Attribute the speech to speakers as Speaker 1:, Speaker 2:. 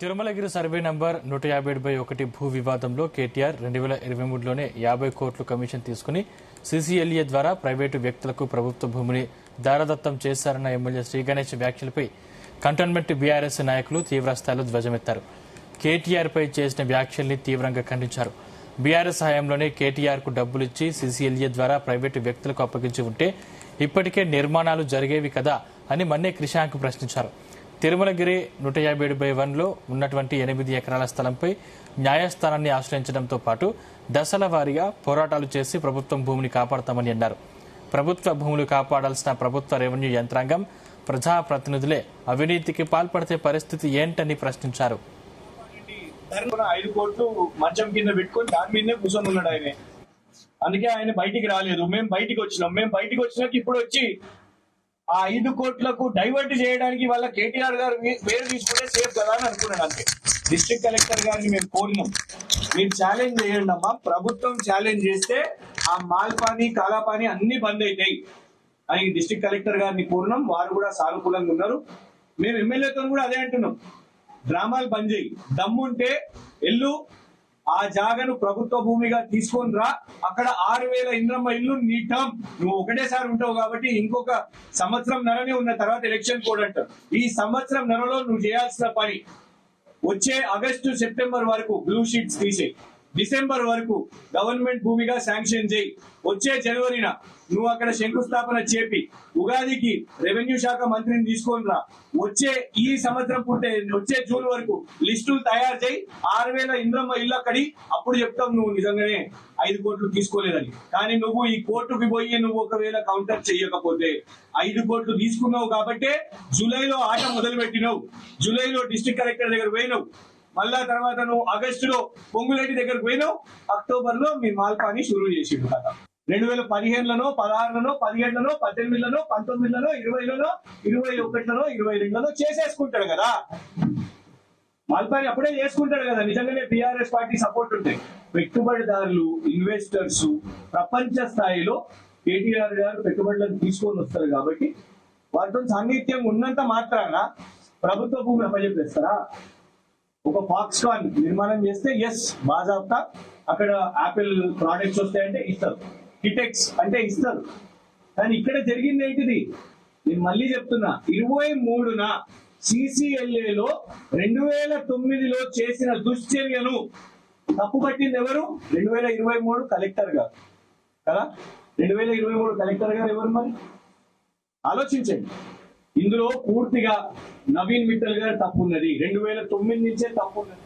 Speaker 1: Tirumalagiri survey number 157/1 భూ వివాదంలో కేటీఆర్ 2023లోనే 50 కోట్లు కమిషన్ తీసుకుని సీసీఎల్ఏ ద్వారా ప్రైవేటు వ్యక్తులకు ప్రభుత్వ భూమిని దారదత్తం చేశారన్న ఎమ్మెల్యే శ్రీ గణేష్ వ్యాఖ్యలపై కంటోన్మెంట్ బీఆర్ఎస్ నాయకులు తీవ్రస్థాయిలో ధ్వజమెత్తారు. కేటీఆర్ పై చేసిన వ్యాఖ్యల్ని తీవ్రంగా ఖండించారు. బీఆర్ఎస్ హయాంలోనే కేటీఆర్ కు డబ్బులిచ్చి సీసీఎల్ఏ ద్వారా ప్రైవేటు వ్యక్తులకు అప్పగించి ఉంటే ఇప్పటికే నిర్మాణాలు జరిగేవి కదా అని మన్నే క్రిషాంక్ ప్రశ్నించారు. తిరుమలగిరి 157/1లో ఉన్నటువంటి 8 ఎకరాల స్థలంపై న్యాయస్థానాన్ని ఆశ్రయించడంతో పాటు దశల వారీగా పోరాటాలు చేసి ప్రభుత్వం భూమిని కాపాడతామని అన్నారు. ప్రభుత్వ భూములు కాపాడాల్సిన ప్రభుత్వ రెవెన్యూ యంత్రాంగం, ప్రజాప్రతినిధులే అవినీతికి పాల్పడితే పరిస్థితి ఏంటని ప్రశ్నించారు.
Speaker 2: 5 కోట్లు మంచం కింద పెట్టుకొని దాని మీదనే కూర్చొని ఉన్నాడు ఆయన. అందుకే ఆయన బయటికి రాలేదు. మేము బయటికి వచ్చినాక ఇప్పుడు వచ్చి ఆ 5 కోట్లకు డైవర్ట్ చేయడానికి వాళ్ళ కేటీఆర్ గారు పేరు తీసుకుంటే సేఫ్ కదా అని అనుకున్నాను. అంతే. డిస్ట్రిక్ట్ కలెక్టర్ గారిని మేము కోరినాం, మీరు ఛాలెంజ్ చేయండి అమ్మా, ప్రభుత్వం ఛాలెంజ్ చేస్తే ఆ మాల్పాని కాలాపాని అన్ని బంద్ అవుతాయి అని డిస్ట్రిక్ట్ కలెక్టర్ గారిని కోరినాం. వారు కూడా సానుకూలంగా ఉన్నారు. మేము ఎమ్మెల్యేతో కూడా అదే అంటున్నాం, డ్రామాలు బంద్ చేయి, దమ్ముంటే ఎల్లు ఆ జాగను ప్రభుత్వ భూమిగా తీసుకొని రా. అక్కడ 6,000 ఇంద్రమ్మ ఇల్లు నీ టర్మ్, నువ్వు ఒకటేసారి ఉంటావు కాబట్టి ఇంకొక సంవత్సరం నరనే ఉన్న తర్వాత ఎలక్షన్ కోడ్ అంటారు. ఈ సంవత్సరం నరలో నువ్వు చేయాల్సిన పని వచ్చే ఆగస్టు సెప్టెంబర్ వరకు బ్లూ షీట్స్ తీసేయి, డిసెంబర్ వరకు గవర్నమెంట్ భూమిగా శాంక్షన్ చేయి, వచ్చే జనవరిన నువ్వు అక్కడ శంకుస్థాపన చేపి ఉగాదికి రెవెన్యూ శాఖ మంత్రిని తీసుకొని రా. వచ్చే ఈ సంవత్సరం పుట్టే వచ్చే జూన్ వరకు లిస్టులు తయారు చేయి, 6,000 ఇంద్రమ్మ ఇల్లు అక్కడి. అప్పుడు చెప్తాం నువ్వు నిజంగానే 5 కోట్లు తీసుకోలేదని. కానీ నువ్వు ఈ కోర్టుకి పోయి నువ్వు ఒకవేళ కౌంటర్ చేయకపోతే 5 కోట్లు తీసుకున్నావు కాబట్టే జూలైలో ఆట మొదలు పెట్టినావు, జూలైలో డిస్ట్రిక్ట్ కలెక్టర్ దగ్గర పోయినావు, మళ్ళా తర్వాత నువ్వు ఆగస్టులో పొంగులేటి దగ్గరకు పోయినావు, అక్టోబర్ లో మీ మాల్పాని షురూ చేసిండు కదా. 2015లోనో 16లోనో 17లోనో 18లోనో 19లోనో 20లోనో 21లోనో 22లోనో చేసేసుకుంటాడు కదా. మాల్పాని అప్పుడే చేసుకుంటాడు కదా. నిజంగానే బీఆర్ఎస్ పార్టీ సపోర్ట్ ఉంటాయి. పెట్టుబడిదారులు, ఇన్వెస్టర్స్ ప్రపంచ స్థాయిలో కేటీఆర్ గారు పెట్టుబడులను తీసుకొని వస్తారు కాబట్టి వాటితో సాన్నిధ్యం ఉన్నంత మాత్రాన ప్రభుత్వ భూమిని అప్పచెప్పేస్తారా? ఒక ఫాక్స్కాన్ నిర్మాణం చేస్తే ఎస్ బాజాబ్తా అక్కడ యాపిల్ ప్రోడక్ట్స్ వస్తాయంటే ఇస్తారు, హిటెక్స్ అంటే ఇస్తారు. కానీ ఇక్కడ జరిగింది ఏంటిది? నేను మళ్ళీ చెప్తున్నా, 23న సిసిఎల్ఏలో 2009లో చేసిన దుశ్చర్యను తప్పుపట్టింది ఎవరు? 2023 కలెక్టర్ గారు కదా. 2023 కలెక్టర్ గారు ఎవరు? మరి ఆలోచించండి. ఇందులో పూర్తిగా నవీన్ మిట్టల్ గారు తప్పున్నది, 2009 నుంచే తప్పున్నది.